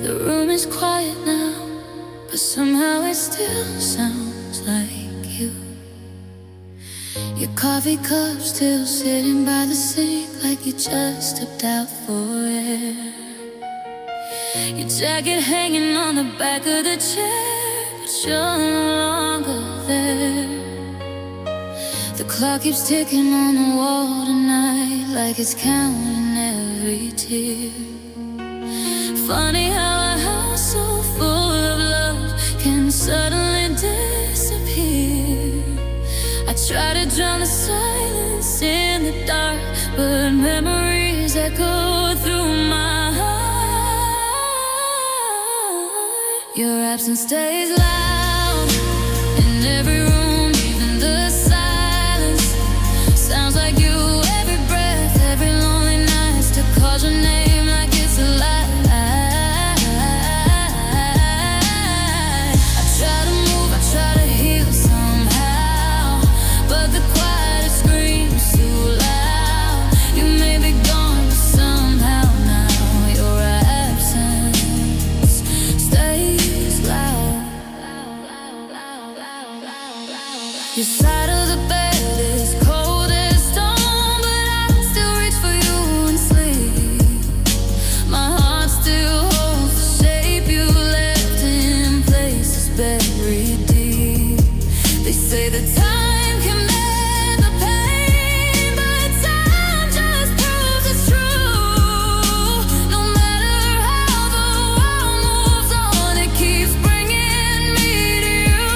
The room is quiet now, but somehow it still sounds like you. Your coffee cup still sitting by the sink, like you just stepped out for air. Your jacket hanging on the back of the chair, but you're no longer there. The clock keeps ticking on the wall tonight, like it's counting every tear. Funny how a house so full of love can suddenly disappear. I try to drown the silence in the dark, but memories echo through my heart. Your absence stays loud in every room, even the silence sounds like you. Every breath, every lonely night still calls your name like it's a lie. I try to move, I try to heal somehow, but the quiet screams too loud. You may be gone, but somehow now your absence stays loud. Your side of the bed is cold as stone, but I still reach for you in sleep. My heart still holds the shape you left in places buried deep. They say that time can mend the pain, but time just proves it's true. No matter how the world moves on, it keeps bringing me to you.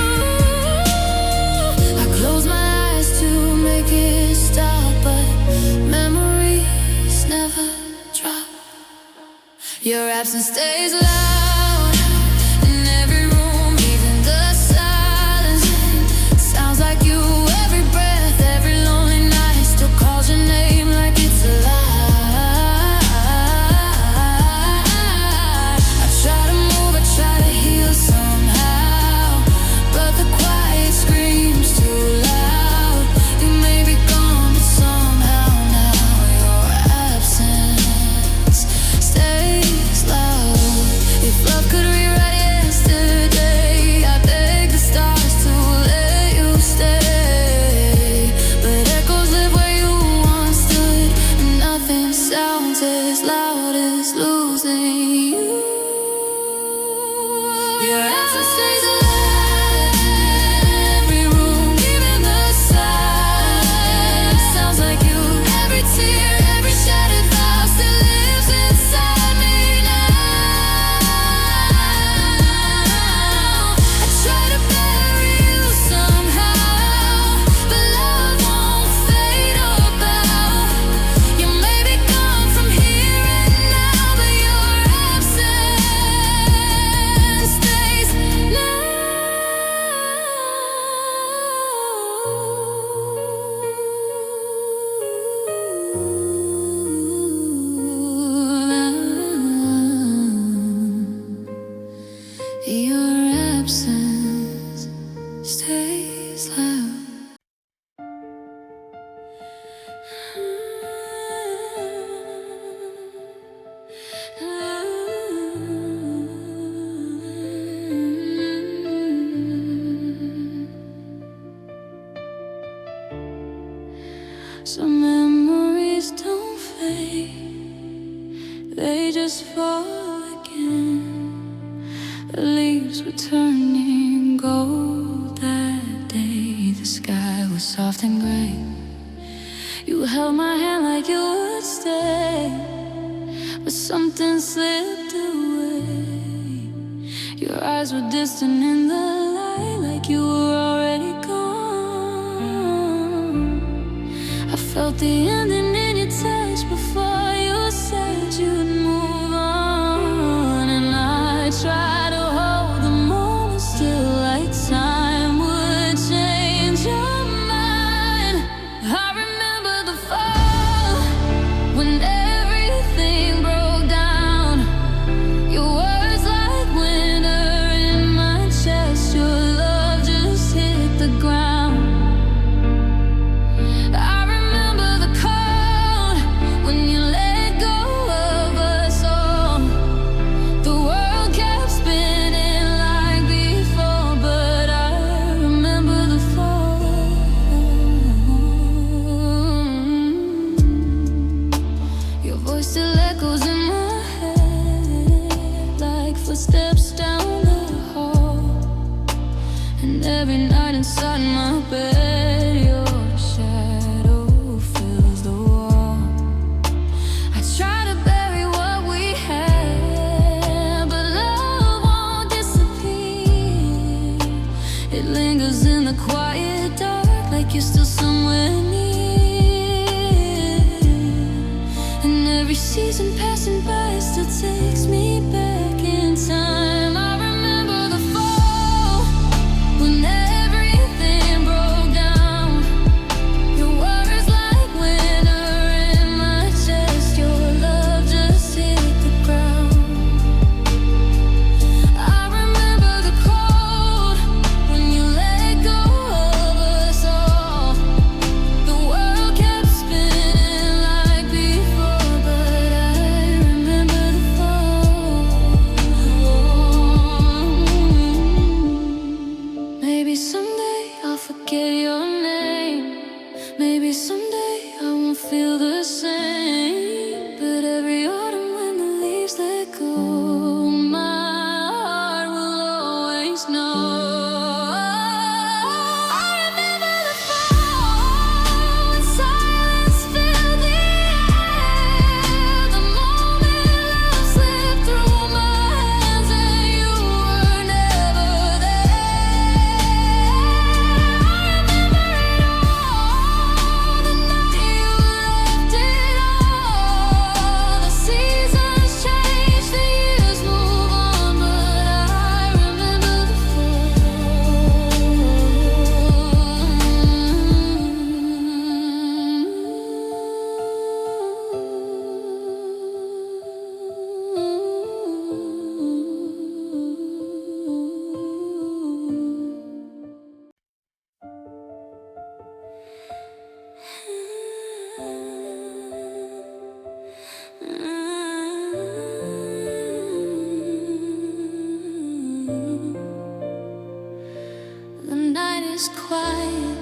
I close my eyes to make it stop, but memories never drop. Your absence stays loud in every room, even the silence sounds like you. Every breath, every lonely night still calls your name like it's a lie. I try to move, I try to heal somehow, but the quiet screams too loud. You may be gone, but somehow now your absence stays loud. If love could rewrite yesterday, I beg the stars to let you stay. But echoes live where you once stood, and nothing sounds as loud as losing you. Your absence stays alive in every room, even the silence sounds like you. Every tear, every shattered vow still lives inside me now. I try to bury you somehow, but love won't fade about. You may be gone from here and now, but your absence stays loud. Your absence stays loud. Some memories don't fade, they just fall again. The leaves were turning gold that day. The sky was soft and gray. You held my hand like you would stay, but something slipped away. Your eyes were distant in the light, like you were already gone. I felt the ending in your touch before you said you'd move on. And I tried to hold the moment still, like time would change your mind. I remember the fall, when everything broke down. Your words like winter in my chest, your love just hit the ground. I remember the call is quiet,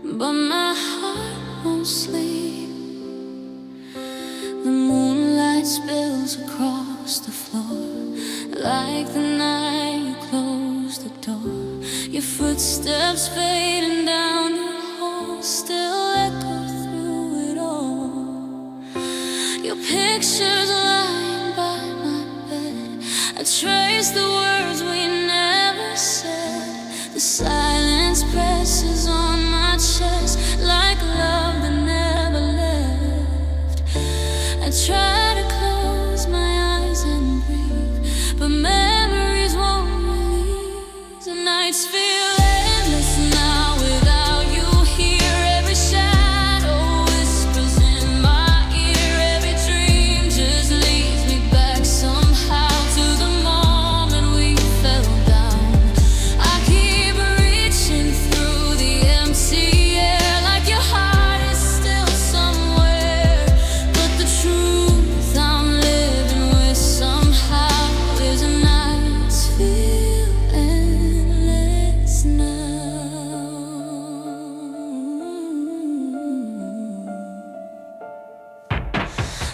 but my heart won't sleep. The moonlight spills across the floor, like the night you closed the door. Your footsteps fading down the hall still echo through it all. Your pictures lying by my bed, I trace the words we never said. The silence presses on my chest like love that never left. I try to close my eyes and breathe, but memories won't release. The nights feel endless now without you here. Every shadow whispers in my ear. Every dream just leads me back somehow to the moment we fell down. I keep reaching through the empty air, like your heart is still somewhere. But the truth I'm living with somehow is a nights feel endless now.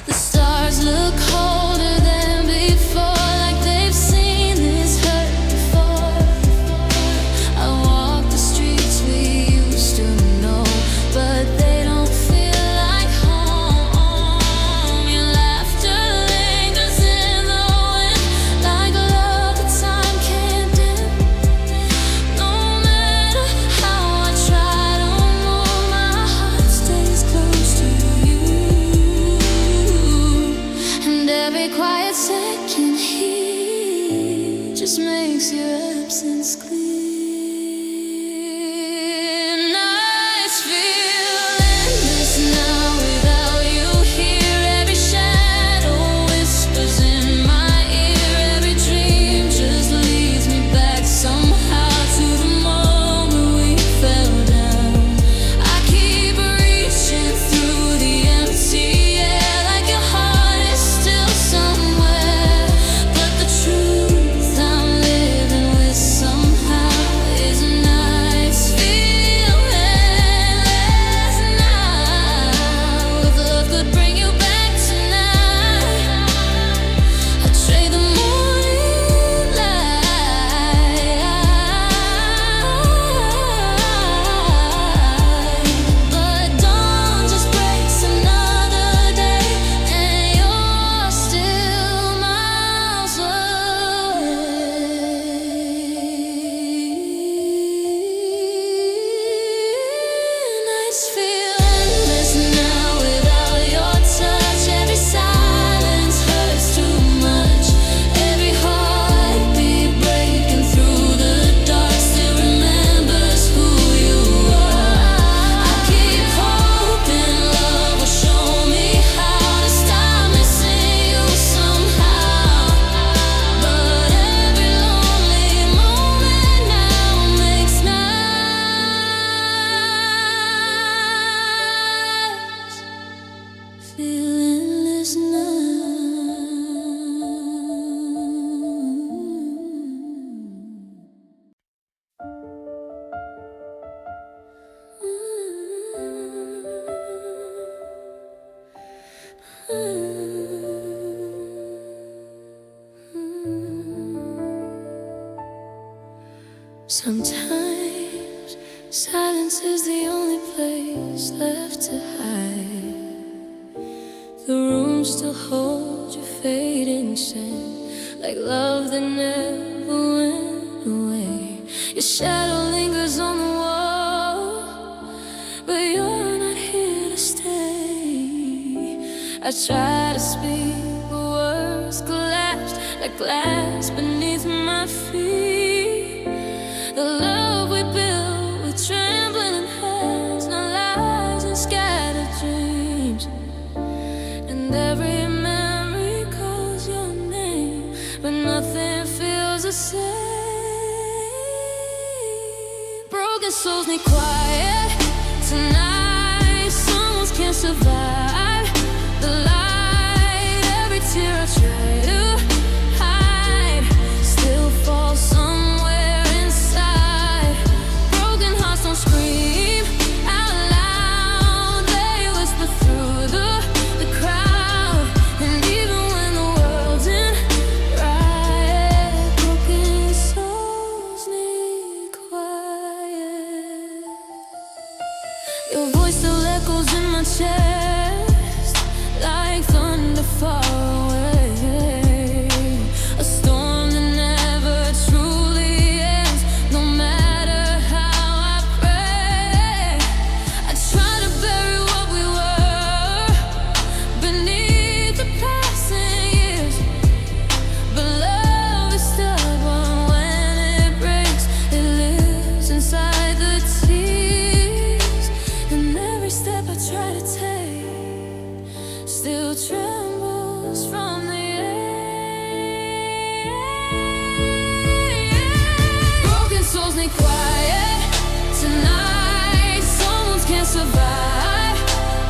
The stars look colder than before, like they've seen this hurt before. I walk the streets we used to know, but they don't feel like home. Your laughter lingers in the wind, like love that time can't dim. No matter how I try to move, my heart stays close to you. And every quiet second here just makes your absence clear. Nights feel endless now without you here. Every shadow whispers in my ear. Every dream just leads me back somehow to the moment we fell down. I keep reaching through the empty air, like your heart is still somewhere. But the truth I'm living with somehow is nights feel endless now. If love could bring you back tonight, I'd trade the morning light. But dawn just breaks another day, and you're still miles away. Nights feel endless now without your touch. Every silence hurts too much. Every heartbeat breaking through the dark still remembers who you are. I keep hoping love will show me how to stop missing you somehow. But every lonely moment now makes nights feel endless now. Sometimes silence is the only place left to hide. The room still holds your fading scent, like love that never went away. Your shadow lingers on the wall, but you're not here to stay. I try to speak, but words collapsed like glass beneath my feet. The love we built with trembling hands, now lies and scattered dreams. And every memory calls your name, but nothing feels the same. Broken souls need quiet tonight. Some wounds can't survive the light. Every tear I try to hide still falls somewhere inside. survive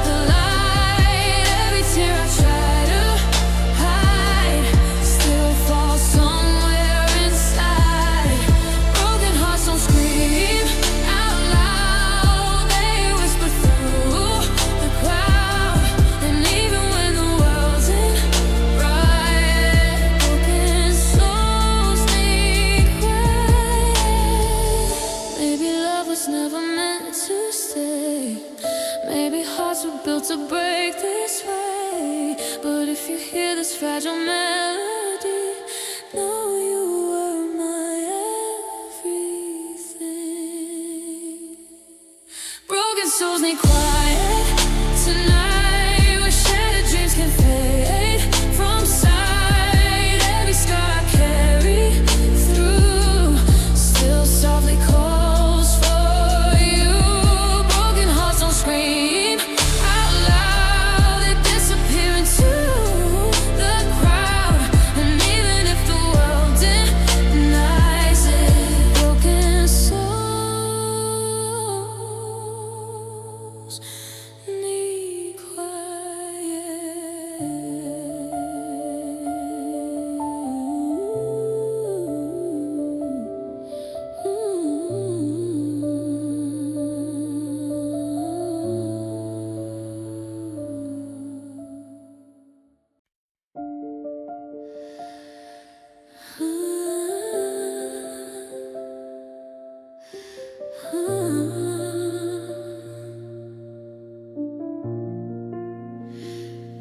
the light. Every tear I try to hide still falls somewhere inside. Broken hearts don't scream out loud, they whisper through the crowd. And even when the world's in riot, broken souls need quiet. Maybe love was never meant to stay. Maybe hearts were built to break this way. But if you hear this fragile melody, know you were my everything. Broken souls need quiet tonight, where shattered dreams can fade from sight. Every scar I carry through still softly calls for you. Broken hearts don't scream out loud, they disappear into the crowd. And even if the world denies it, broken souls need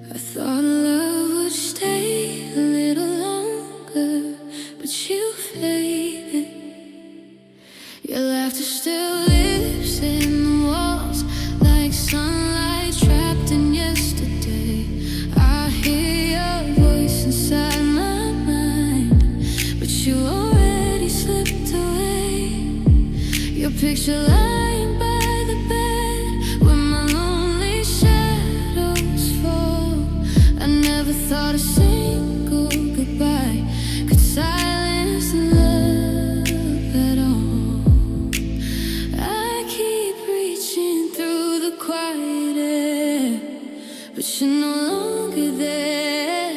I thought love would stay a little longer, but you faded. Your laughter still lives in the walls, like sunlight trapped in yesterday. I hear your voice inside my mind, but you already slipped away. Your picture lying by the bed where my lonely shadows fall. I never thought a single goodbye could silence love at all. I keep reaching through the quiet air, but you're no longer there.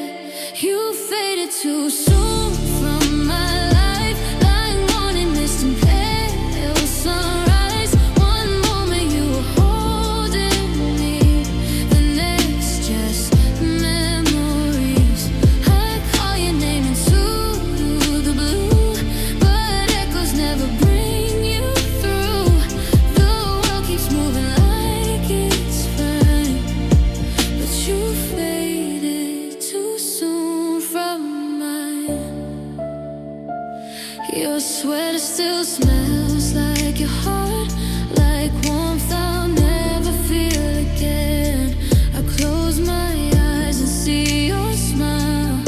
You faded too soon from my life, lying morning mist and pale sunrise. One moment you were holding me, the next just memories. I call your name into the blue, but echoes never bring you through. The world keeps moving like it's fine, but you faded too soon from mine. Your sweater still smells like your heart, like warmth I'll never feel again. I close my eyes and see your smile,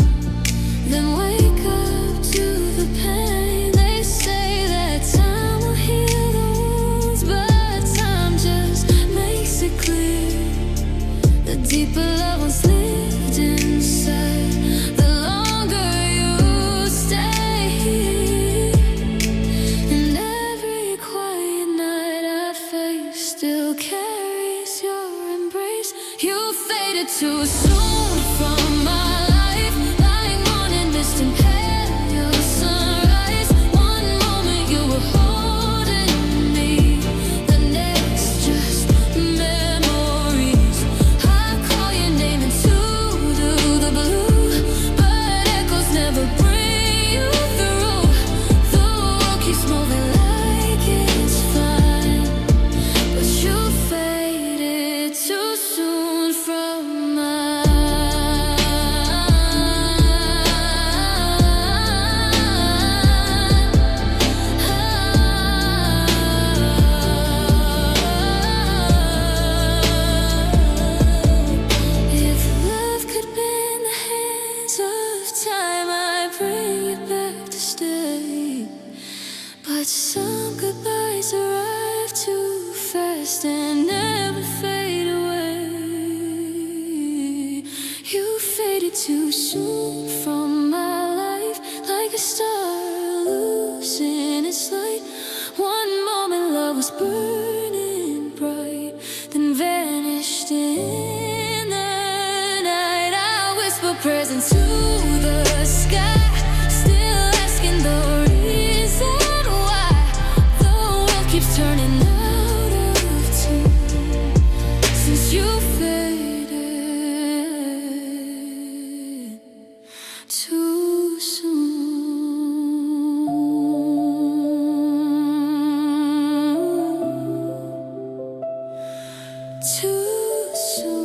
then wake up to the pain. They say that time will heal the wounds, but time just makes it clear. The deeper love once lived inside, the longer you stay here. And every quiet night I face still carries your embrace. You faded too soon from my life, lying morning mist and pale sunrise. One moment you were holding me, the next just memories. I call your name into the blue, but echoes never bring you through. The world keeps moving like it's fine, but you faded too soon from mine. If love could bend the hands of time, I'd bring you back to stay. But some goodbyes arrive too fast and never fade away. You faded too soon from my life, like a star losing its light. One moment love was burning bright, too soon. Too soon.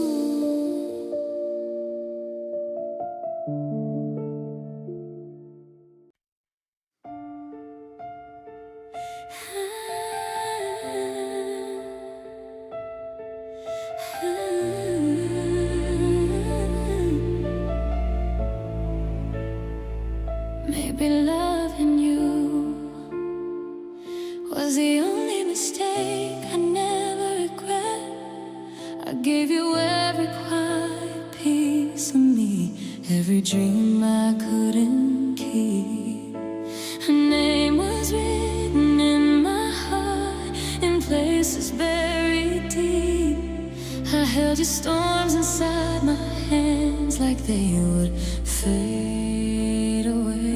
Maybe loving you was the only mistake I never regret. I gave you every quiet piece of me, every dream I couldn't keep. Her name was written in my heart, in places buried deep. I held your storms inside my hands like they would fade away.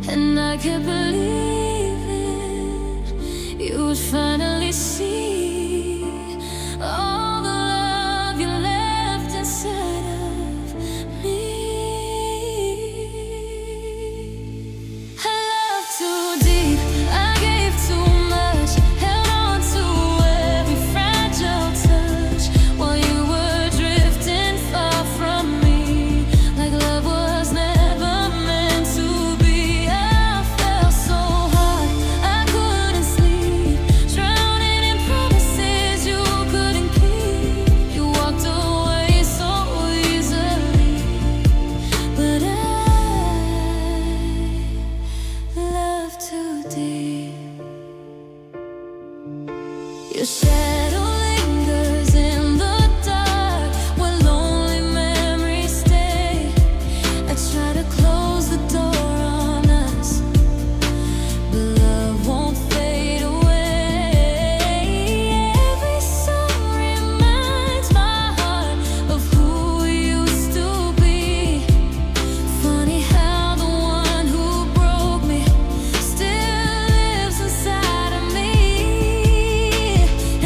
And I kept believing you would finally see all the love you left inside of me. I loved too deep, I gave too much, held on to every fragile touch, while you were drifting far from me, like love was never meant to be. I fell so hard, I couldn't sleep, drowning in promises you couldn't keep. You walked away so easily, but I loved too deep. Your shadow lingers in the dark, where lonely memories stay. I try to close the door on us, but love won't fade away. Every song reminds my heart of who we used to be. Funny how the one who broke me still lives inside of me.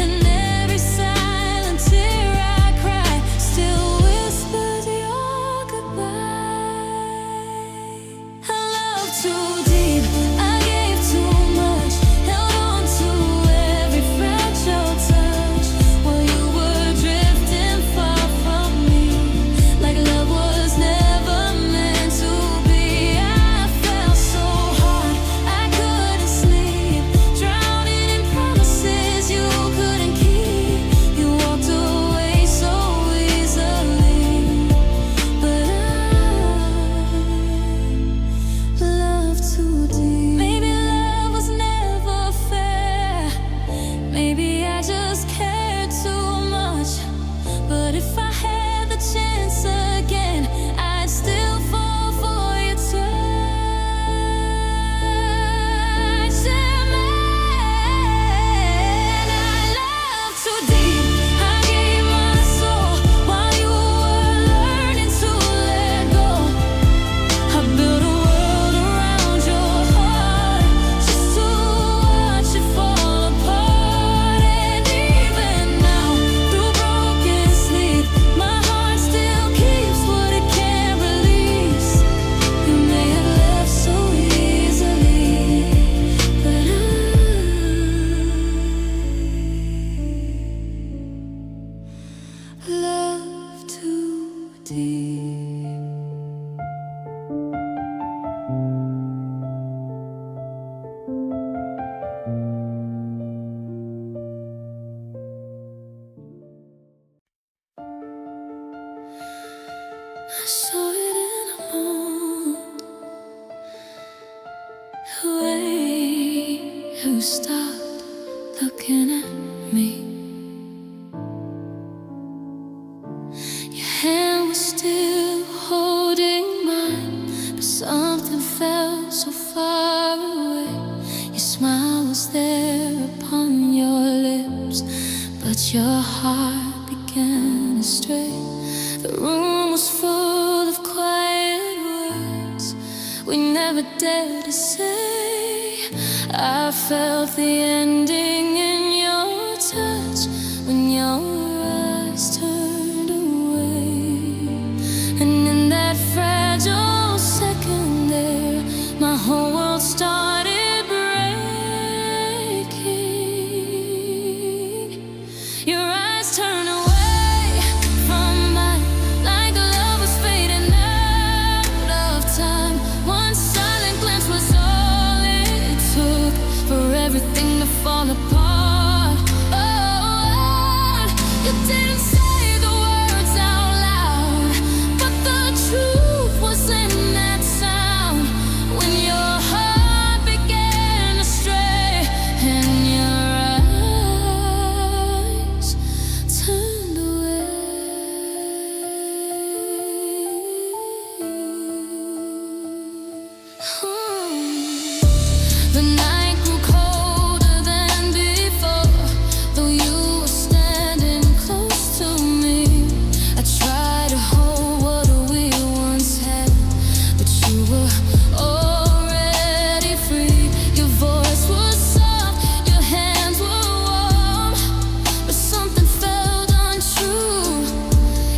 And every silent tear I cry still whispers your goodbye. I loved too deep, I gave too much, held on to every fragile touch, while you were drifting far from me, like love was never meant to be. I fell so hard, I couldn't sleep, drowning in promises you couldn't keep. You walked away so easily, but I loved too deep. Maybe love was never fair, maybe I just cared too much. But if I had the chance again, I'd still fall for your touch. And I loved too deep, I gave my soul, while you were learning to let go. I built a world around your heart, just to watch it fall apart. And even now, through broken sleep, my heart still keeps what it can't release. You may have left so easily, but I love too deep. I saw it in a moment, the way you stopped looking at me. Your hand was still holding mine, but something felt so far away. Your smile was there upon your lips, but your heart began to stray. The room was full of quiet words we never dared to say. I felt the ending in your touch when your eyes turned away. And in that The night grew colder than before, though you were standing close to me. I tried to hold what we once had, but you were already free. Your voice was soft, your hands were warm, but something felt untrue.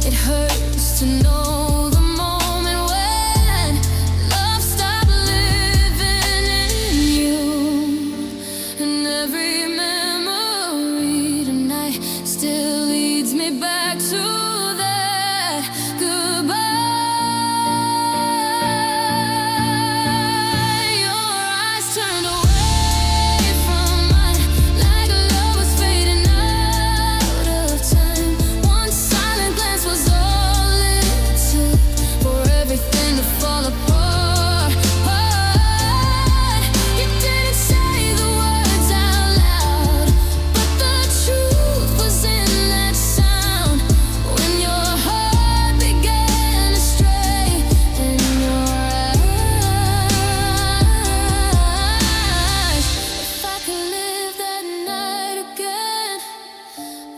It hurts to know the moment when love stopped living in you. And every memory tonight still leads me back to that goodbye. Your eyes turned away from mine, like love was fading out of time. One silent glance was all it took for everything to fall apart. You didn't say the words out loud, but the truth was in that sound. When your heart began to stray in your eyes. If I could live that night again,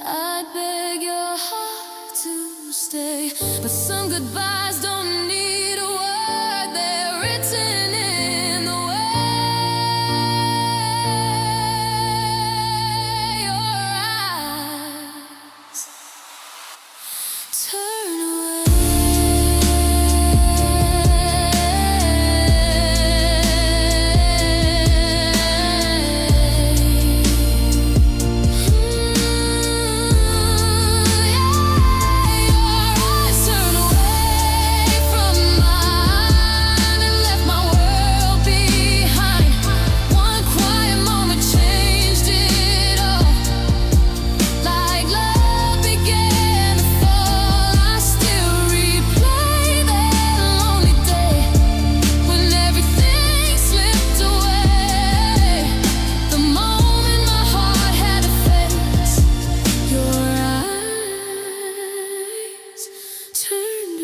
I'd beg your heart to stay. But some goodbyes don't need a word, they're written in the way your eyes turn away. Turn away from mine and left my world behind. One quiet moment changed it all. Like love began to fall, I still replay that lonely day when everything slipped away. The moment my heart had to face your eyes turned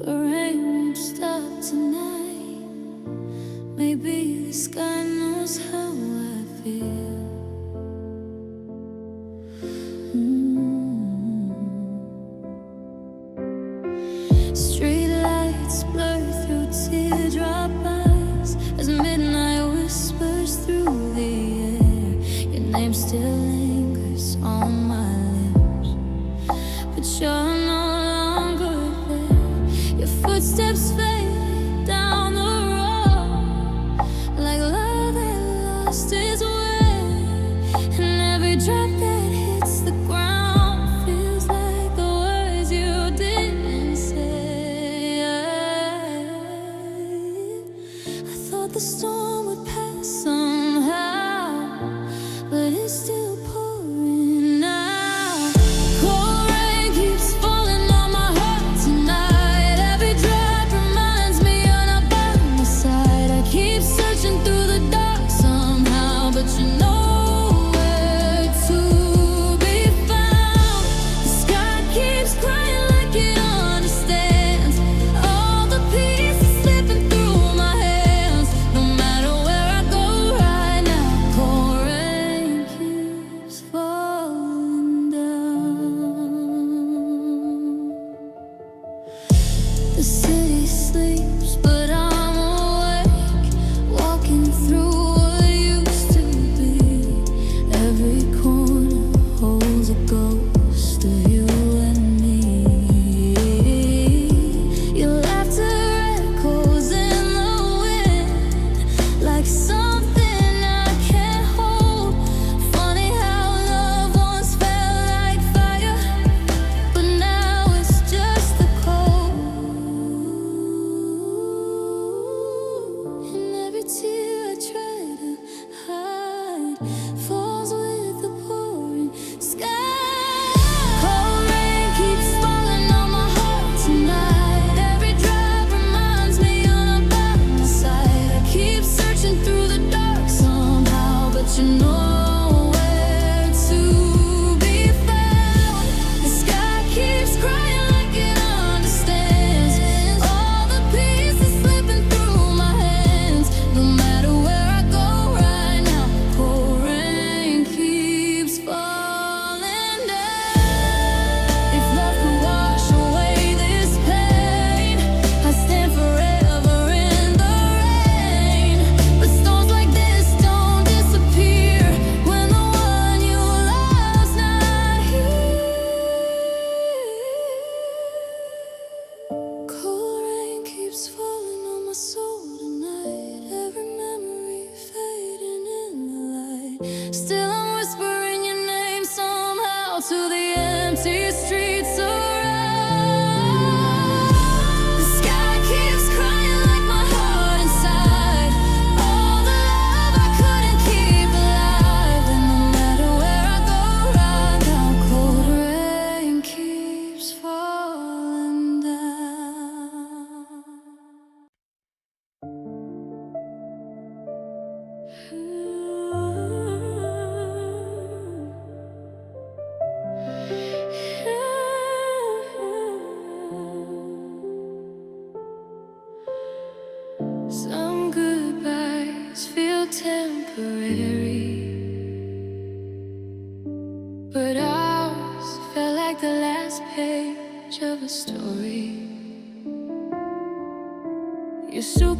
The rain won't stop tonight. Maybe the sky knows how I feel. Street lights blur through teardrop eyes as midnight whispers through the air. Your name still lingers on my lips, but you're no longer there. Your footsteps fade down the road, like love that lost its way. And every drop that hits the ground feels like the words you didn't say. I thought the storm would pass somehow, but it's still pouring now. Cold rain keeps falling on my heart tonight. Every drop reminds me you're not by my side. I keep searching through the dark somehow, but you're nowhere to be found. The sky keeps crying like it understands. All the pieces slipping through my hands. No matter where I go,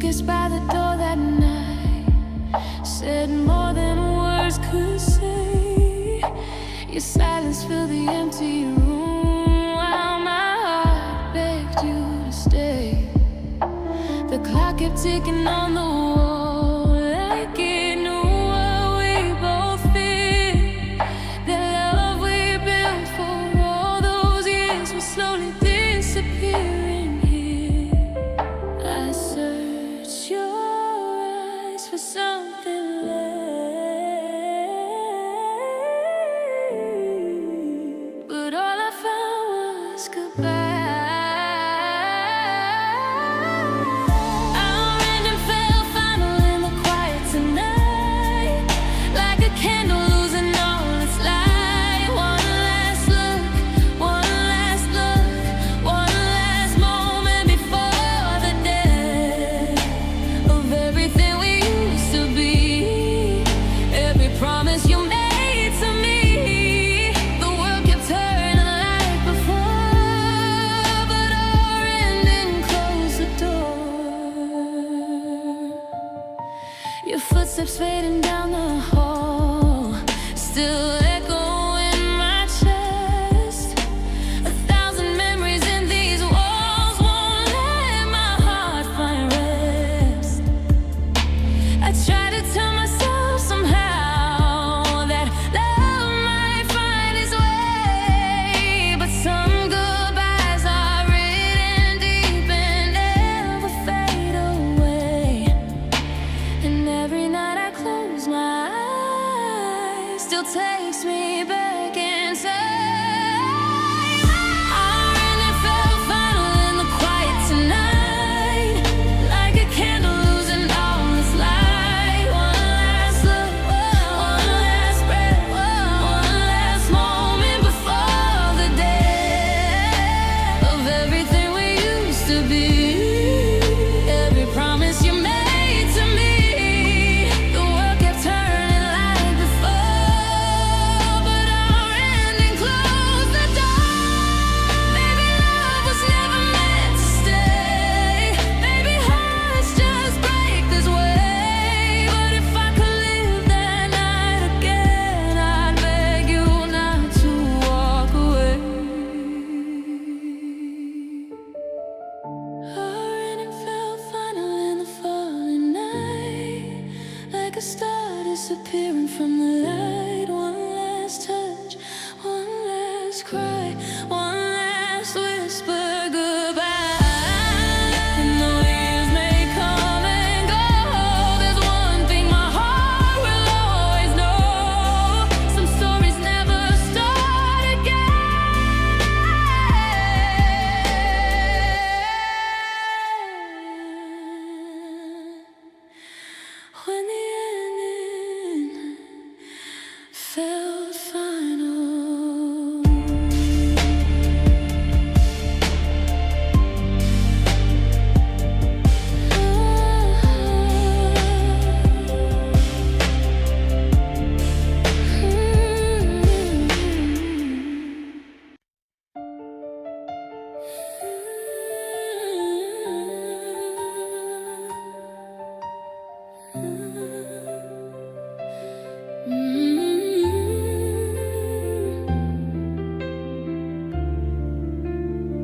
kissed by the door that night, said more than words could say. Your silence filled the empty room while my heart begged you to stay. The clock kept ticking on the wall like it knew what we both feared. The love we built for all those years was slowly disappearing here. I searched your eyes for something less, but all I found was goodbye. Your footsteps fading down the hall, still echo in my chest. 1,000 memories in these walls won't let my heart find rest. I try to tell myself somehow that love might find its way, but some goodbyes are written deep and never fade away. And every night I close my eyes, still takes me back in time. Our ending fell final in the quiet tonight, like a candle losing all its light. One last look, one last breath, one last moment before the death of everything we used to be. Every promise you made to me, a star disappearing from the light. One last touch, one last cry, one last whisper goodbye. And though years may come and go, there's one thing my heart will always know: some stories never start again. When the felt final.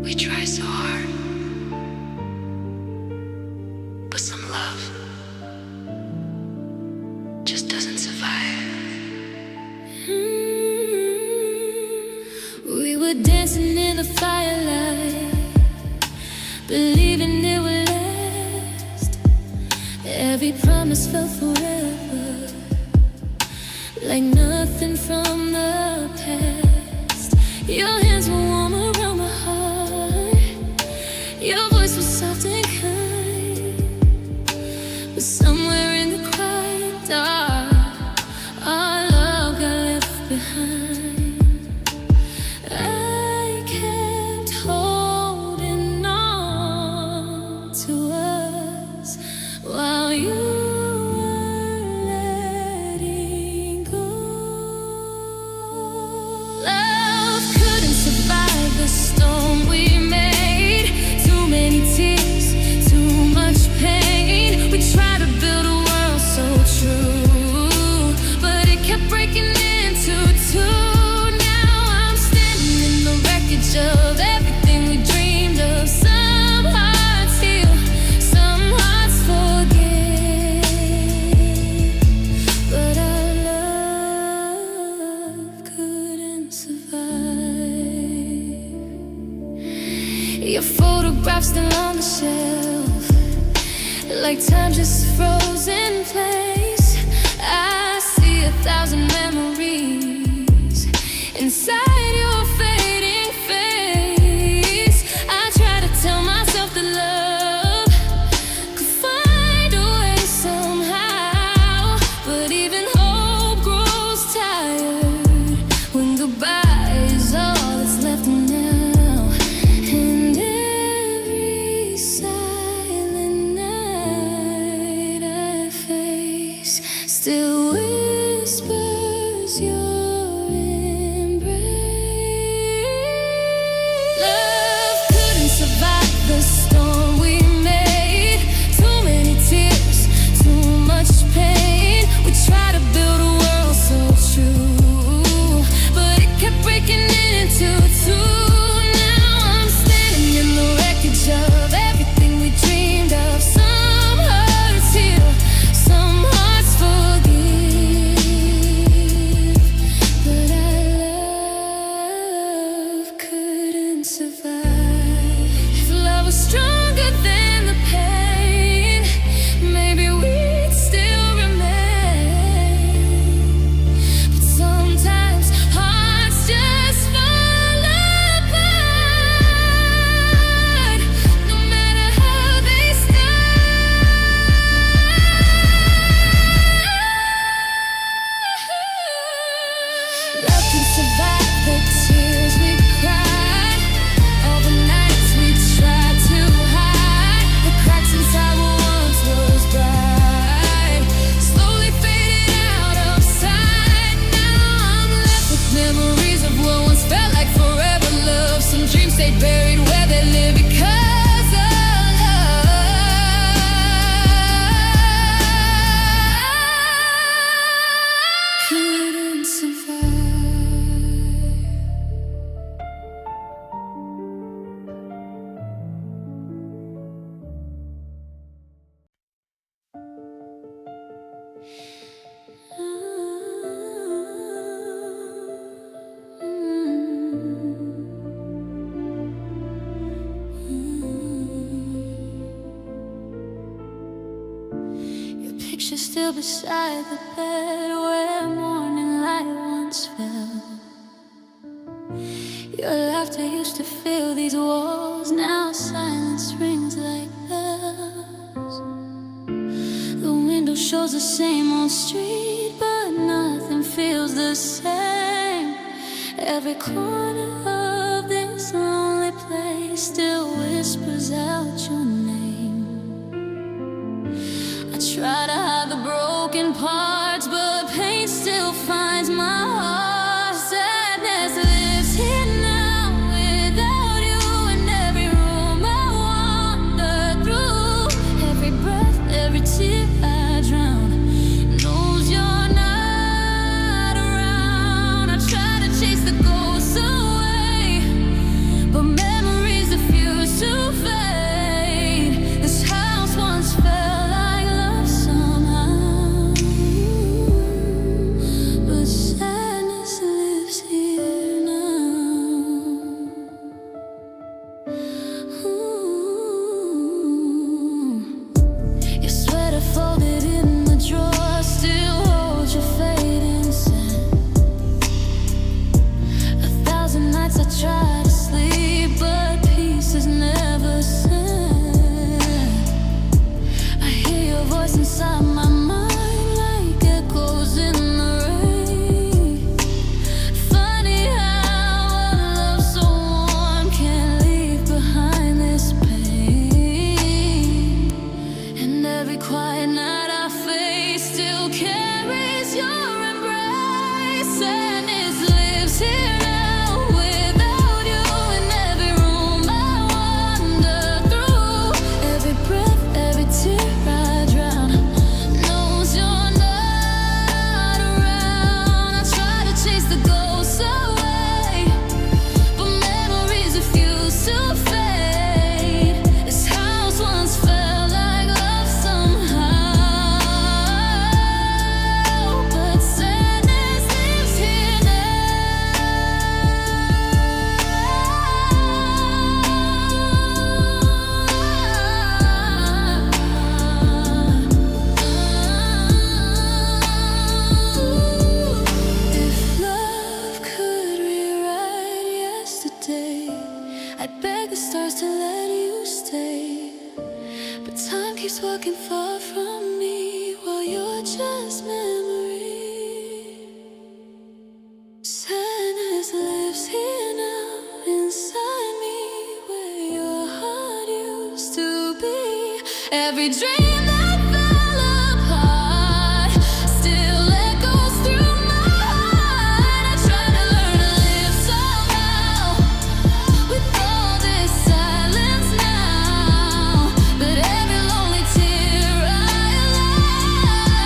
We try so hard, but some love just doesn't survive. We were dancing in the firelight, believing it would last. Every promise felt forever, like nothing from the past. Your hands were warm around my heart, your voice was soft and kind, but somewhere in the quiet dark, our love got left behind. I kept holding on to us while you were letting go. Love couldn't survive the storm we made. Too many tears, too much pain. still on the shelf, like time just froze in place. I see 1,000 memories inside your fading face. I try to tell myself that love could find a way somehow, but even hope grows tired when goodbye is all that's left now. And every silent night I face still whispers your embrace. Love couldn't survive the storm we made. Too many tears, too much pain. We tried to build a world so true, but it kept breaking into two. Now I'm standing in the wreckage of everything we dreamed of. Some hearts heal, some hearts forgive, but our love couldn't survive. If love was stronger than the pain, maybe we'd still remain. But sometimes hearts just fall apart, no matter how they start. Love can survive the tears we cried, all the nights we tried to hide. The cracks inside what once was bright slowly faded out of sight. Now I'm left with memories of what once felt like forever love. Some dreams stay buried where they live because of love. Couldn't survive. Your picture still beside the bed where morning light once fell. Your laughter used to fill these walls, now silence rings like bells. The window shows the same old street, but nothing feels the same. Every corner of this lonely place still whispers out your name. I try to hide the broken parts, but pain still finds my heart. Sadness lives here now without you in every room I wander through. Every breath, every tear I drown knows you're not around. I try to chase the ghosts away, but memories refuse to fade. This house once felt like love somehow. every dream that fell apart still echoes through my heart. I try to learn to live somehow with all this silence now, but every lonely tear I allow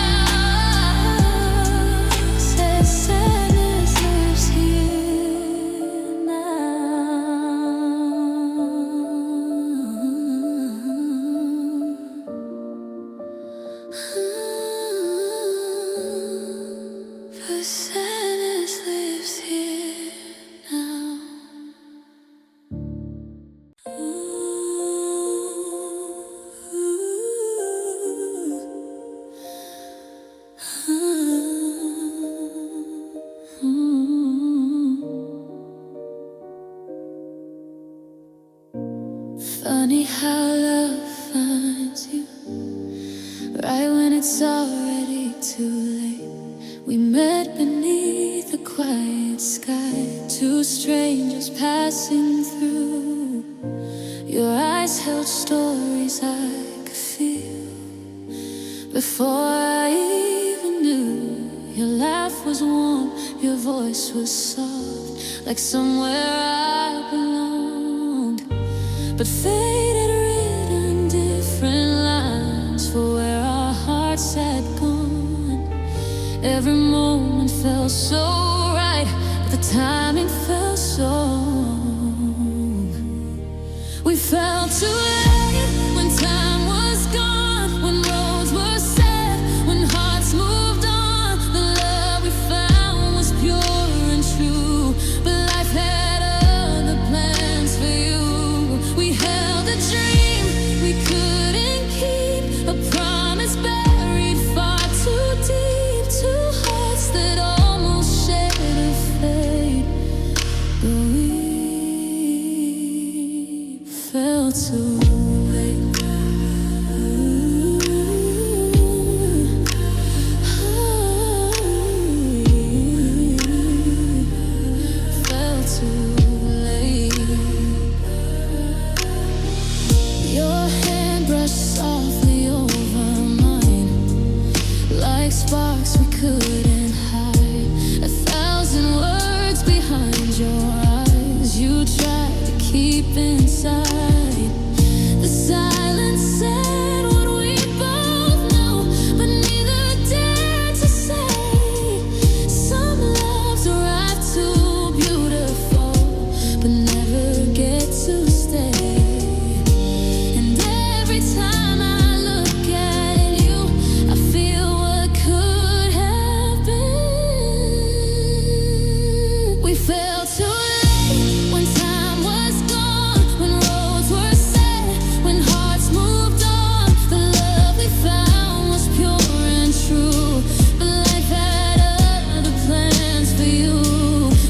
says sadness lives here now. But sadness lives here now. Funny how love finds you right when it's already too late. We met beneath a quiet sky, two strangers passing through. Your eyes held stories I could feel before I even knew. Your laugh was warm, your voice was soft, like somewhere I belonged. But fate had written different lines for where our hearts had gone. Every moment felt so right, but the timing felt so wrong. We fell too late when time was gone, when roads were set, when hearts moved on. The love we found was pure and true, but life had other plans for you. We held a dream we couldn't keep, a promise buried far too deep, two hearts that almost shared a fate, but we fell too late. Fell too late. Your hand brushed softly over mine, like sparks we couldn't hide. 1,000 words behind your eyes you tried to keep inside. The silence said what we both know, but neither dared to say. Some loves arrive too beautiful, but never get to stay. And every time I look at you, I feel what could have been. We fell too late when time was gone, when roads were set, when hearts moved on. The love we found was pure and true, but life had other plans for you.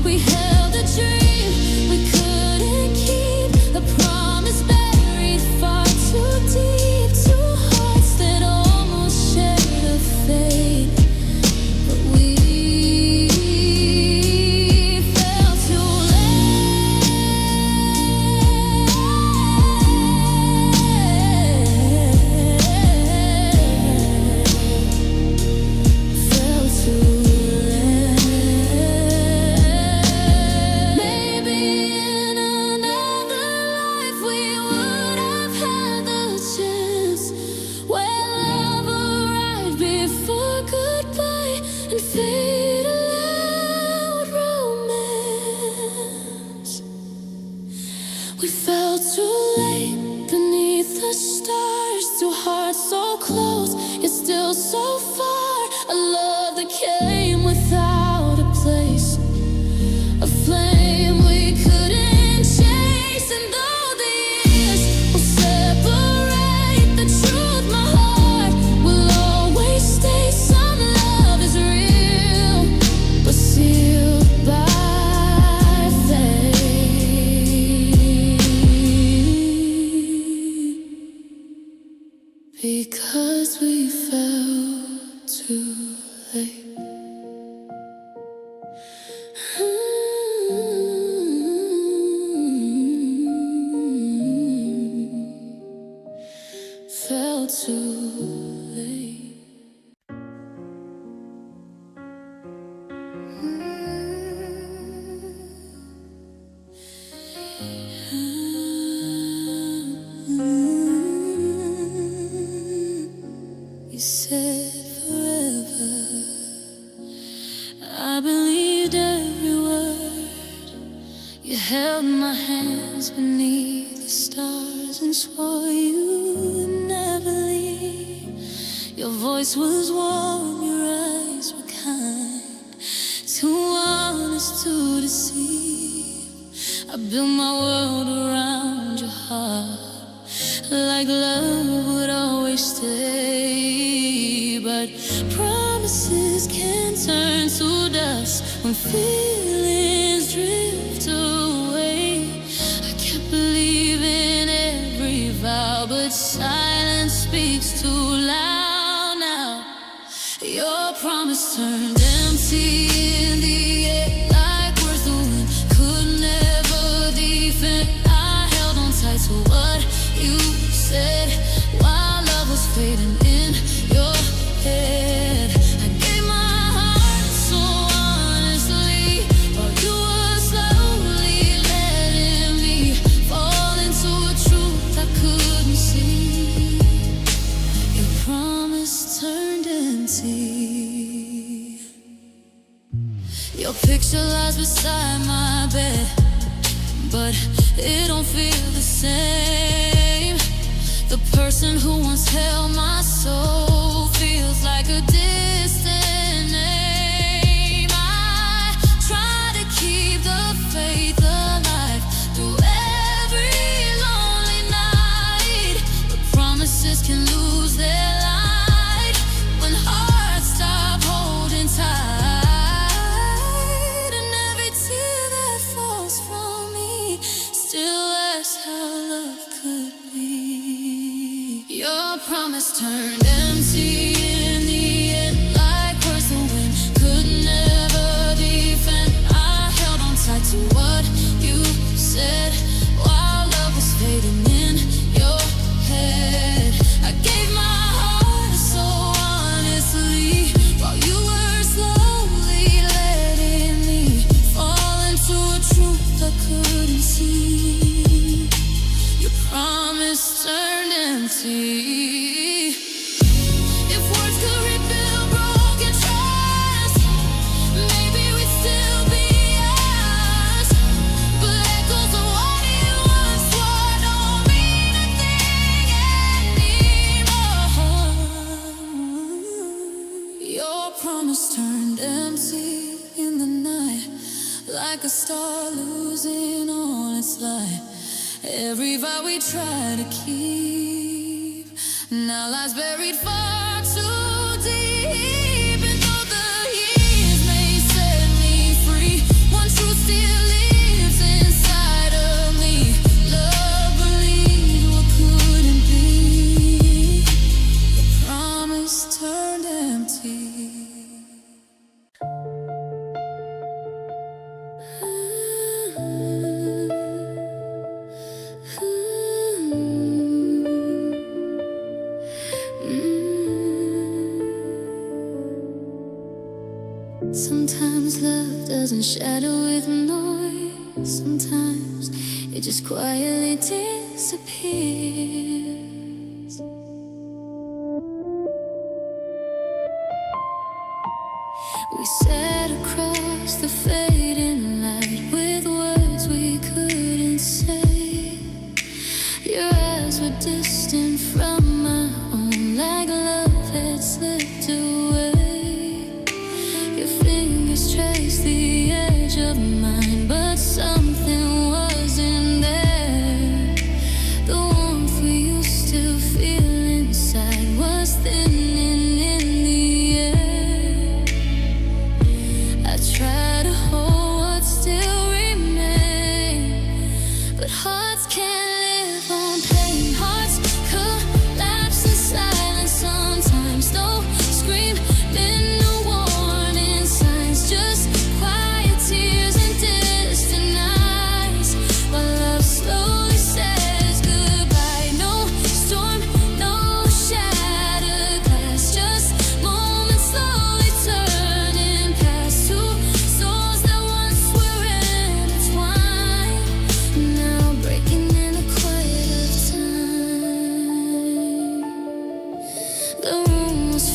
We held a dream we couldn't keep, a promise buried far too deep, two hearts that almost shared a fate, but we fell too late. Fell too late. Maybe in another life we would have had the chance, where love arrived before goodbye and fate allowed romance. We fell too late beneath the stars, two hearts so close yet still so far. A love that came without a place, a flame we couldn't chase. And though the years will separate, the truth my heart will always stay. Some love is real, but sealed by fate. Because we fell said forever. I believed every word. You held my hands beneath the stars and swore you would never leave. Your voice was warm, your eyes were kind, too honest to deceive. I built my world around your heart, like love would always stay. But promises can turn to dust when feelings drift away. I kept believing every vow, but silence speaks too loud now. Your promise turned empty in the air, like words the wind could never defend. I held on tight to what you said while love was fading in your head. I gave my heart so honestly while you were slowly letting me fall into a truth I couldn't see. Your promise turned empty. Your picture lies beside my bed, but it don't feel the same. The person who once held my soul feels like a distant name. I try to keep the faith alive through every lonely night, but promises can lose their light when hearts stop holding tight. And every tear that falls from me still asks how love could be. Your promise turned empty in the end, like words the wind could never defend. I held on tight to what you said while love was fading in your head. I gave my heart so honestly while you were slowly letting me fall into a truth I couldn't see. Your promise turned empty. If words could rebuild broken trust, maybe we'd still be us. But echoes of what you once swore don't mean a thing anymore. Your promise turned empty in the night, like a star losing all its light. Every vow we try to keep now lies buried far too deep. And though the years may set me free, one truth still lives inside of me. Love believed what couldn't be. The promise turned empty. Sometimes love doesn't shadow with noise. Sometimes it just quietly disappears. We sat across the fading light with words we couldn't say. Your eyes were distant from my own, like love had slipped away. Your fingers traced the edge of mine, but something wasn't there. The warmth we used to feel inside was thinning in the air. I try to hold what still remains, but hearts can't live on pain. Hearts collapse in silence sometimes. No scream, then no warning signs, just quiet tears and distant nights while love slowly says goodbye. No storm, no shattered glass, just moments slowly turning past. Two souls that once were intertwined, now breaking in the quiet of time. The room was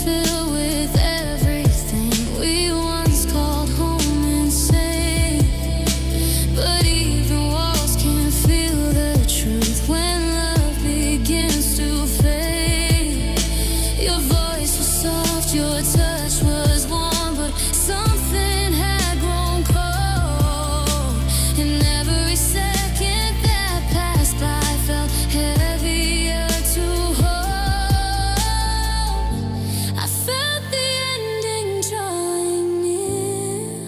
lost. Your touch was warm, but something had grown cold. And every second that passed by felt heavier to hold. I felt the ending drawing near.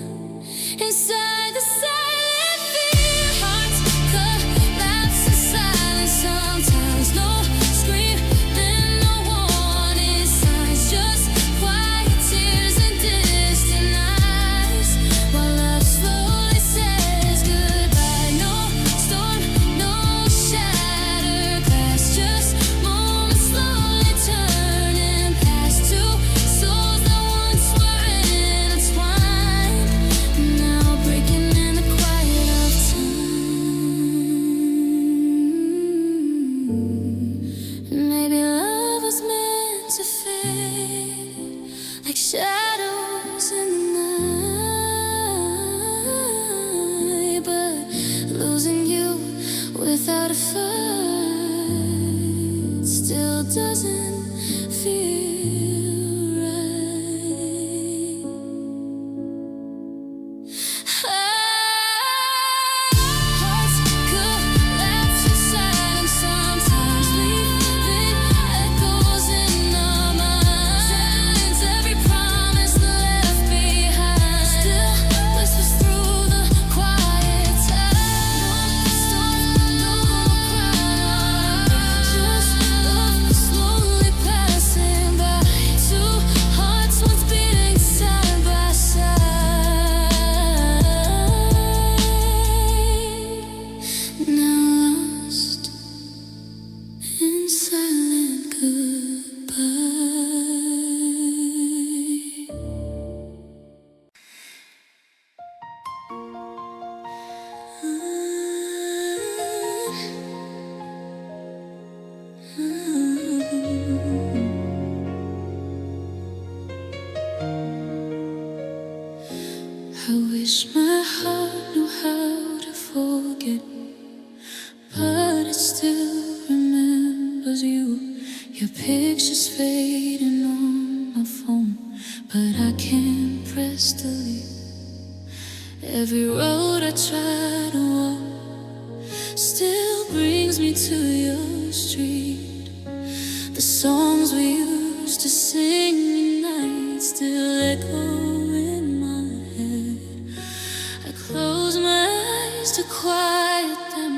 Inside the silent fear, hearts collapse in silence. Sometimes no scream, then no warning signs. Just quiet tears and distant eyes, while love slowly says goodbye. No storm, no shattered glass, just moments slowly turning past. Two souls that once were intertwined, now breaking in the quiet of time. Maybe love was meant to fade like shadows in the night, but losing you without a fight still doesn't feel right. Hearts collapse in silence. Sometimes leaving echoes in our minds. Every promise left behind still whispers through the quiet time. No storm, no crowd, just love slowly passing by. Two hearts once beating side by side, now lost in silent goodbye. I wish my heart knew how to forget, but it still remembers you. Your picture's fading on my phone, but I can't press delete. Every road I try to walk still brings me to your street. The songs we used to sing at night still echo in my head. I close my eyes to quiet them,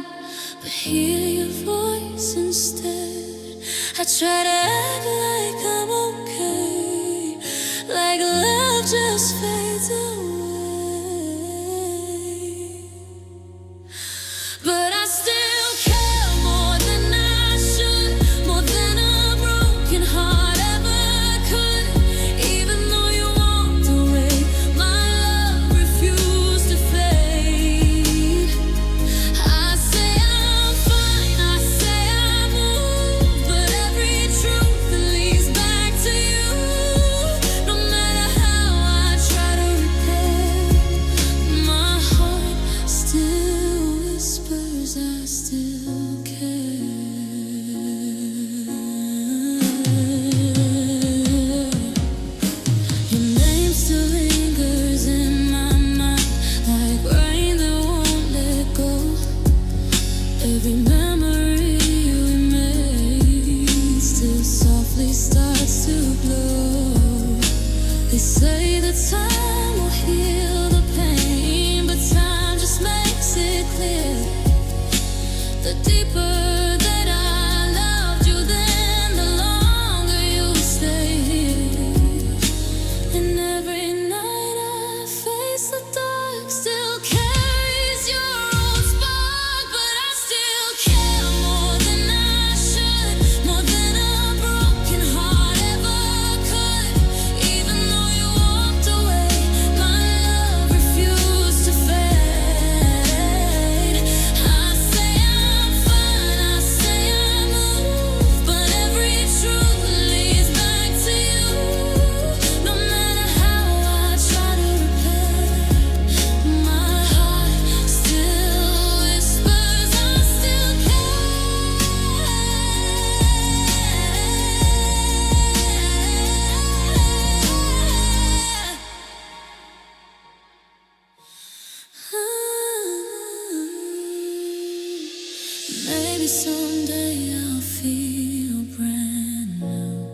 but hear your voice instead. I try to act like I'm okay, like love just fades away. But I still care more than I should, more than a broken heart ever could. Even though you walked away, my love refused to fade. I say I'm fine, I say I moved, but every truth that leads back to you. No matter how I try to repair, my heart still whispers I still care. Your name still lingers in my mind, like rain that won't let go. Every memory we made still softly starts to glow. They say that time will heal the pain, but time just makes it clear. The deeper that I loved you, then the longer you stay here. And every night I face the dark, still carries your old spark. But I still care more than I should, more than a broken heart ever could. Even though you walked away, my love refused to fade. I say I'm fine, I Maybe someday I'll feel brand new.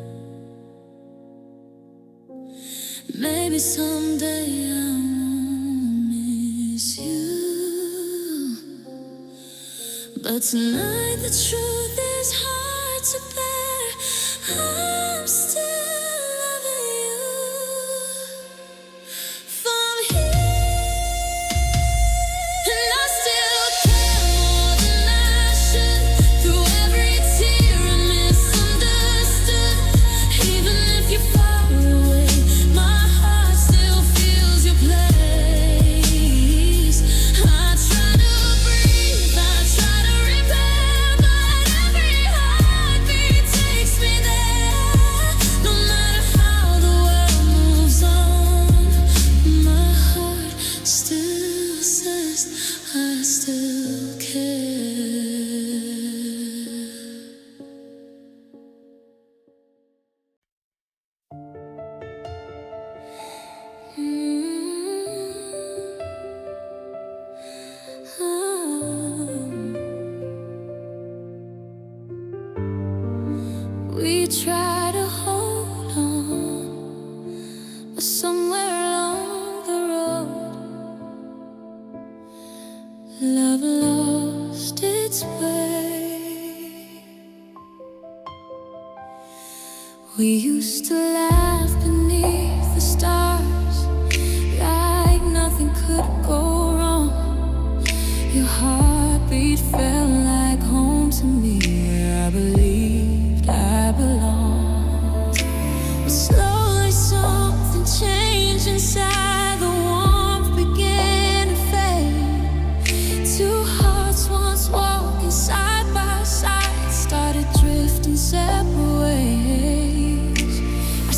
Maybe someday I won't miss you. But tonight the truth is hard to bear. I'm still loving you. From here, and I still care more than I should. Through every tear and misunderstood. Even if you're far away, my heart still feels your place. I try to breathe, I try to repair, but every heartbeat takes me there. No matter how the world moves on, my heart still says I still care. We try to hold on, but somewhere along the road, love lost its way. We used to laugh beneath the stars, like nothing could go wrong. Your heartbeat felt like home to me, where I believed I belonged. But slowly something changed inside. The warmth began to fade. Two hearts once walking side by side started drifting separate ways. I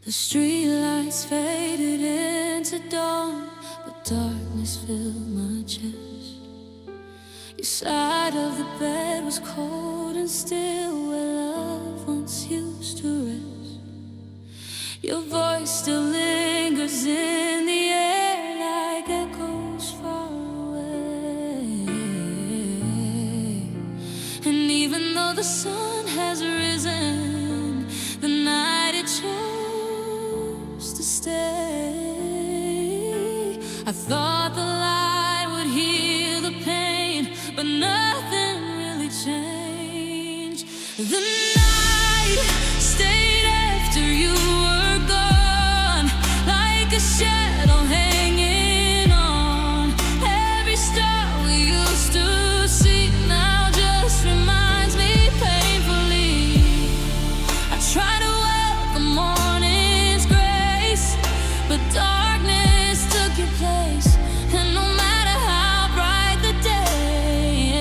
The streetlights faded into dawn, but darkness filled my chest. Your side of the bed was cold and still, where love once used to rest. Your voice still lingers in the air like echoes far away. And even though the sun has risen, the night it chose to stay. I thought the light would heal the pain, but nothing really changed. The night stayed after you were gone, like a shadow hanging on. Every star we used to see now just reminds me painfully. I try to welcome morning's grace, but darkness took your place. And no matter how bright the day,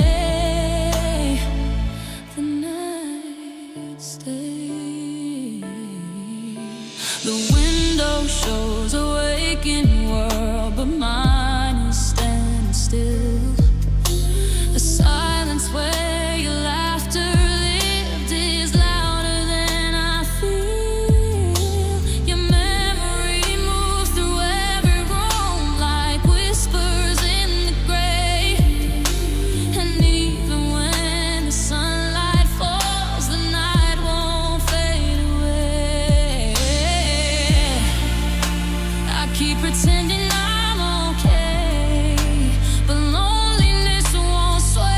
the night stays. The window shows a waking world, but mine is standing still. The silence where your laughter lived is louder than I feel. Your memory moves through every room like whispers in the gray. And even when the sunlight falls, the night won't fade away. I keep pretending I'm okay, but loneliness won't sway.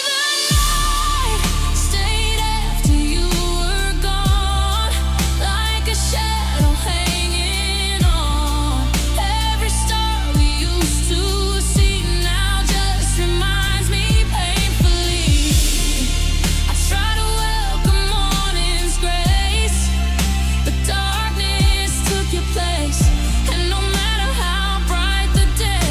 The night stayed after you were gone, like a shadow hanging on. Every star we used to see now just reminds me painfully. I try to welcome morning's grace, but darkness took your place. And no matter how bright the day,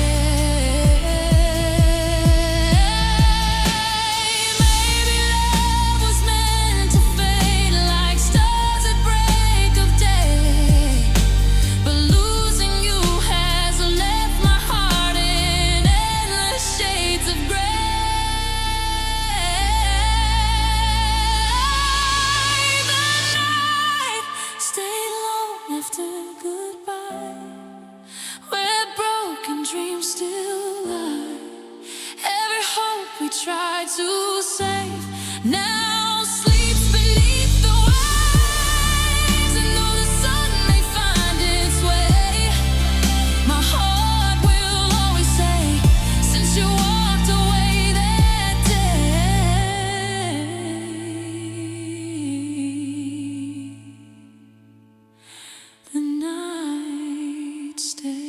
maybe love was meant to fade like stars at break of day. But losing you has left my heart in endless shades of gray. The night stayed long after goodbye, where broken dreams still lie. Every hope we tried to save now sleeps beneath the waves. And though the sun may find its way, my heart will always say, since you walked away that day, the night stayed.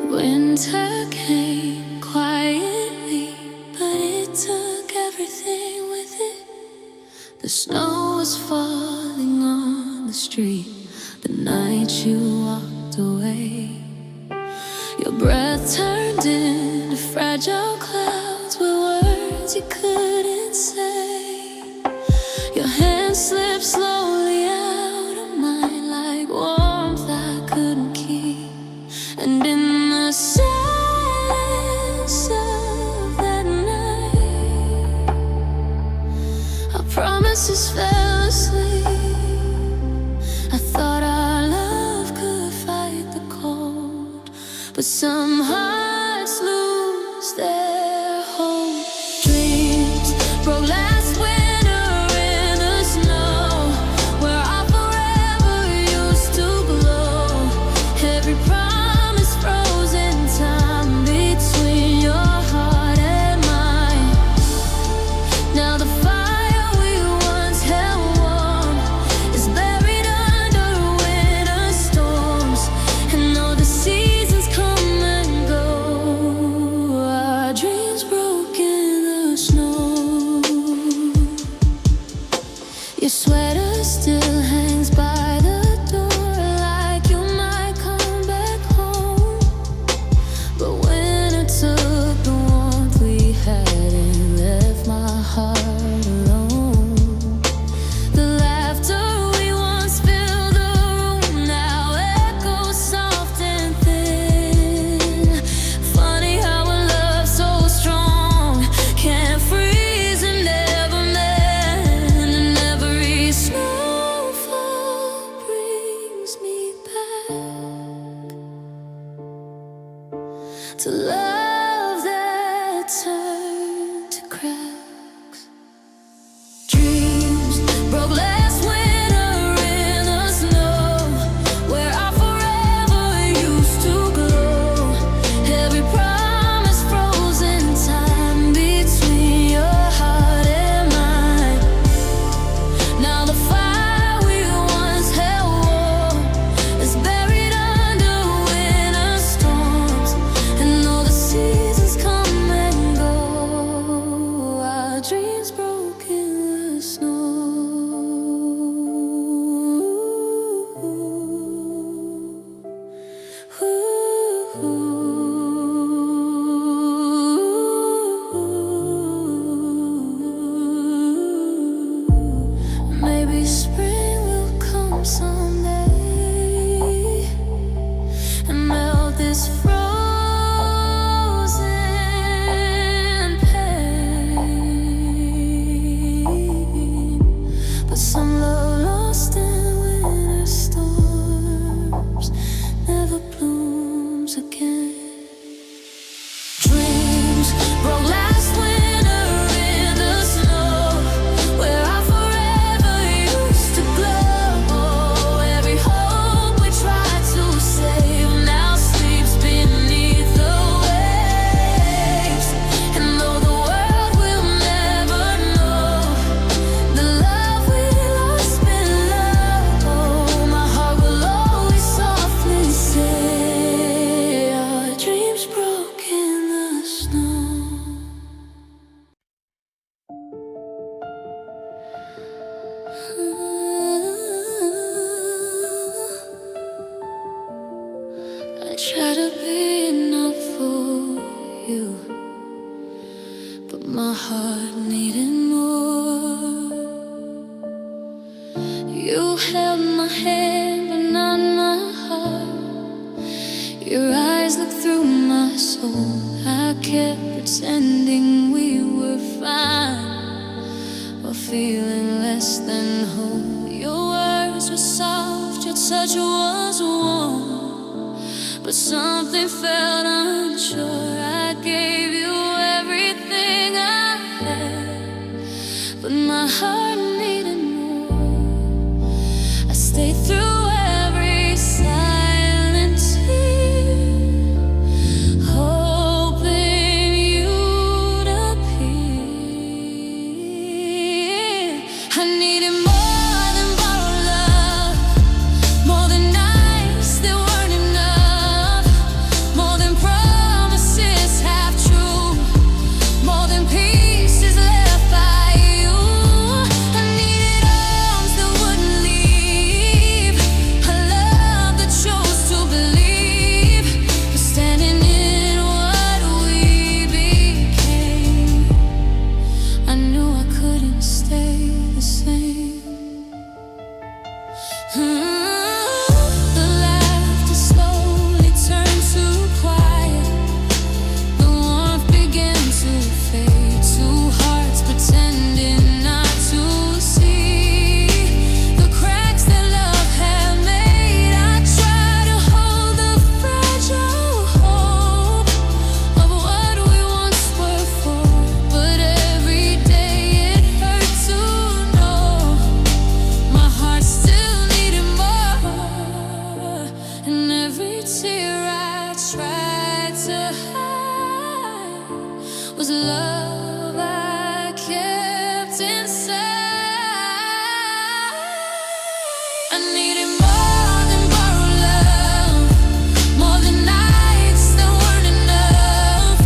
Winter came quietly, but it took everything with it. The snow was falling on the street the night you walked away. Your breath turned into fragile clouds with words you couldn't say. Your hand slipped slowly out of mine like warmth I couldn't keep. And in the silence of that night, our promises fell asleep. I thought our love could fight the cold, but some hearts lose their hope. Dreams broke last winter in the snow, where our forever used to glow. Every promise froze in time between your heart and mine. Now the fire we once held warm is buried under winter storms. And though the seasons come and go, to love that turned to cracks. Dreams broke last winter in the snow, where our forever used to glow. Every promise frozen time between your heart and mine. Now the fire we once held warm is buried under winter storms, and though the seasons come and go, our dreams broke in the snow. Maybe spring will come someday and melt this frozen pain. But some love lost in winter storms never blooms again. Dreams broke last winter in the snow, where our forever used to glow. Every hope we tried to save now sleeps beneath the waves. And though the world will never know the love we lost below, my heart will always softly say our dreams broke in the snow. I try to be enough for you, but my heart needed more. You held my hand but not my heart. Your eyes looked through my soul. I kept pretending we were fine while feeling less than whole. Your words were soft, your touch was warm, but something felt unsure. I gave you everything I had, but my heart needed more. I stayed through every silent tear, hoping you'd appear. I needed more than borrowed love, more than nights that weren't enough, more than promises half true, more than pieces left by you. I needed arms that wouldn't leave, a love that chose to believe, but standing in what we became, I knew I couldn't stay the same. The laughter slowly turned to quiet. The warmth began to fade. Two hearts pretending not to see the cracks that love had made. I tried to hold the fragile hope of what we once were for, but every day it hurt to know my heart still needed more. And every tear I tried to hide was love I kept inside. I needed more than borrowed love, more than nights that weren't enough,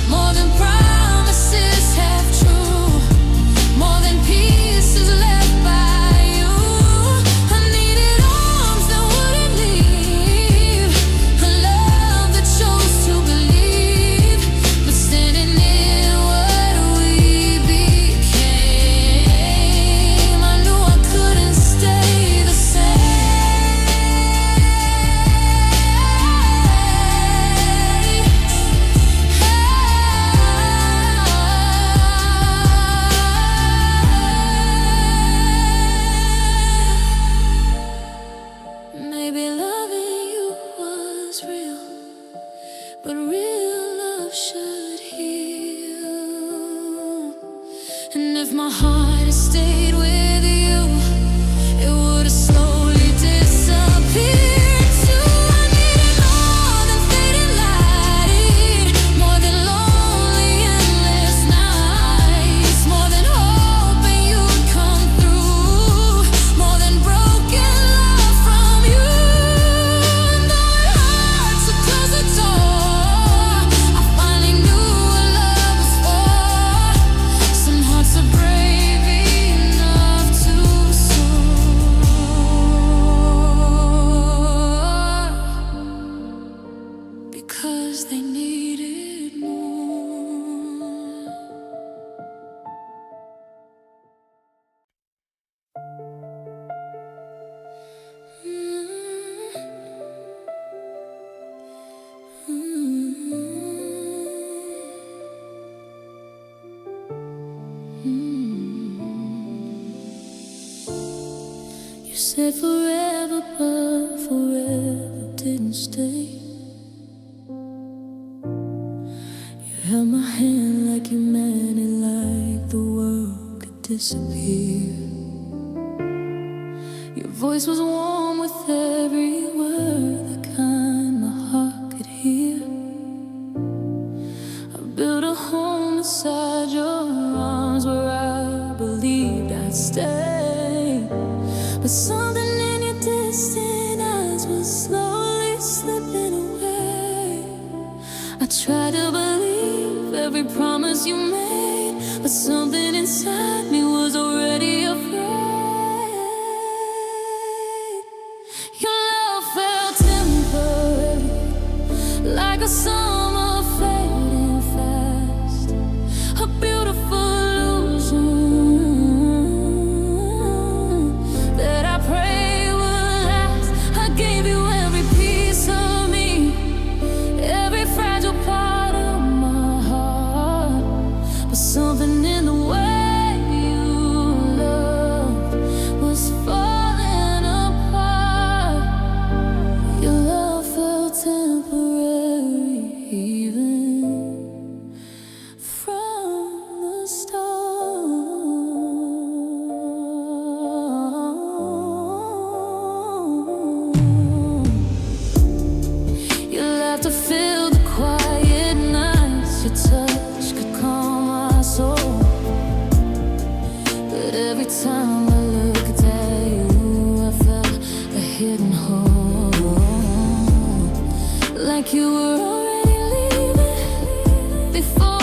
more than promises half true, more than pieces left by you. I needed arms that wouldn't leave, a love that chose to believe, but standing in but real love should heal. And if my heart had stayed with you, it would have slowly disappeared. Because they needed more. You said forever, but forever didn't stay. Held my hand like you meant it, like the world could disappear. Your voice was warm with every word, the kind my heart could hear. I built a home inside your arms where I believed I'd stay. But something in your distant eyes was slowly slipping away. I tried to believe every promise you made, but something inside me was already afraid. Your love felt temporary, like a summer fading fast, a beautiful illusion that I pray would last. I gave you every piece of me, every fragile part of my heart, but something in the way you loved was falling apart. Your love felt temporary, even from the start. Your laughter filled the quiet nights, your touch could calm my soul. But every time I looked at you, I felt a hidden hole, like you were already leaving before